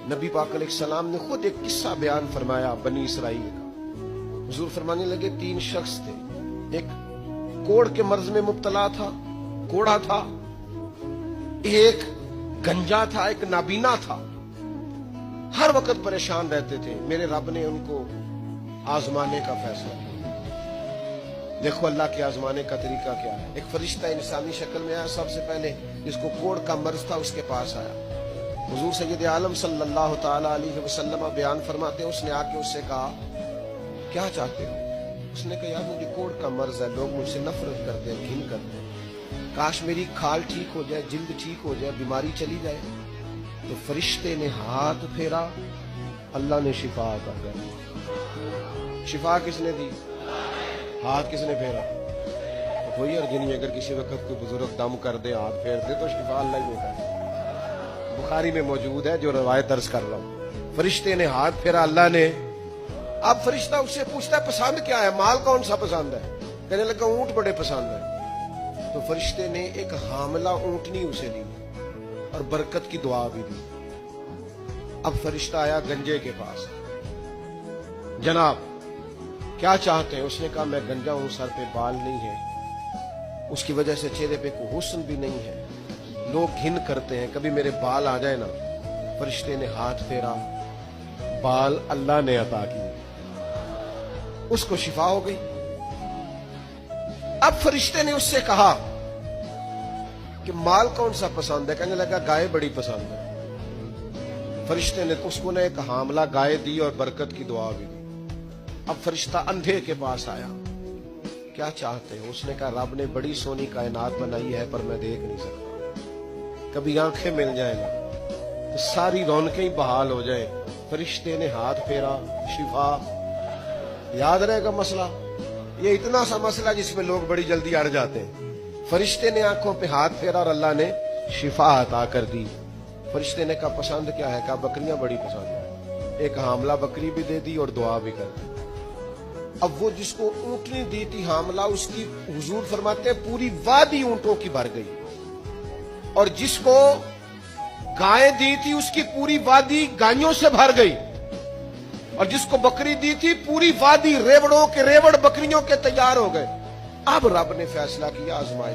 नबी पाक अलैहिस्सलाम ने खुद एक किस्सा बयान फरमाया बनी इसराइल का। हुजूर फरमाने लगे 3 शख्स थे, एक कोढ़ के मर्ज में मुब्तला था, कोढ़ा था, एक गंजा था, एक नाबीना था, हर वक्त परेशान रहते थे। मेरे रब ने उनको आजमाने का फैसला किया। देखो अल्लाह के आजमाने का तरीका क्या है। एक फरिश्ता इंसानी शक्ल में आया, सबसे पहले जिसको कोढ़ का मर्ज था उसके पास आया। हुजूर सैयद आलम सल्लल्लाहु ताला अलैहि वसल्लम बयान फरमाते हैं, उसने आके उससे कहा क्या चाहते हो? उसने कहा यार मुझे कोढ़ का मर्ज है, लोग मुझसे नफरत करते हैं, घिन करते हैं, काश मेरी खाल ठीक हो जाए, जिल्द ठीक हो जाए, बीमारी चली जाए। तो फरिश्ते ने हाथ फेरा, अल्लाह ने शिफा अता कर दी। शिफा किसने दी? हाथ किसने फेरा? तो कोई अर्ज नहीं, अगर किसी वक्त कोई बुजुर्ग दम कर दे, हाथ फेर दे, तो शिफा अल्लाह ही देता है। बुखारी में मौजूद है, जो रवायत दर्ज कर रहा हूं। फरिश्ते ने हाथ फेरा, अल्लाह ने। अब फरिश्ता उससे पूछता है पसंद क्या है, माल कौन सा पसंद है? कहने लगा ऊंट बड़े पसंद है। तो फरिश्ते ने एक हामला ऊंटनी उसे दी और बरकत की दुआ भी दी। अब फरिश्ता आया गंजे के पास, जनाब क्या चाहते हैं? उसने कहा मैं गंजा हूं, सर पे बाल नहीं है, उसकी वजह से चेहरे पे कोई हुस्न भी नहीं है, लोग घिन करते हैं, कभी मेरे बाल आ जाए ना। फरिश्ते ने हाथ फेरा, बाल अल्लाह ने अता किए, उसको शिफा हो गई। अब फरिश्ते ने उससे कहा कि माल कौन सा पसंद है? कहने लगा गाय बड़ी पसंद है। फरिश्ते ने उसको ने एक हामला गाय दी और बरकत की दुआ भी दी। अब फरिश्ता अंधे के पास आया, क्या चाहते हो? उसने कहा रब ने बड़ी सोनी कायनात बनाई है पर मैं देख नहीं सकता, कभी आंखें मिल जाए ना तो सारी रौनकें ही बहाल हो जाए। फरिश्ते ने हाथ फेरा, शिफा। याद रहेगा मसला, ये इतना सा मसला जिसमें लोग बड़ी जल्दी अड़ जाते हैं। फरिश्ते ने आंखों पे हाथ फेरा और अल्लाह ने शिफा अता कर दी। फरिश्ते ने कहा पसंद क्या है? कहा बकरियां बड़ी पसंद है। एक हामला बकरी भी दे दी और दुआ भी कर दी। अब वो जिसको ऊंटनी दी थी हामला, उसकी हुजूर फरमाते हैं पूरी वादी ऊंटों की भर गई, और जिसको गाय दी थी उसकी पूरी वादी गायों से भर गई, और जिसको बकरी दी थी पूरी वादी रेवड़ों के रेवड़ बकरियों के तैयार हो गए। अब रब ने फैसला किया आजमाए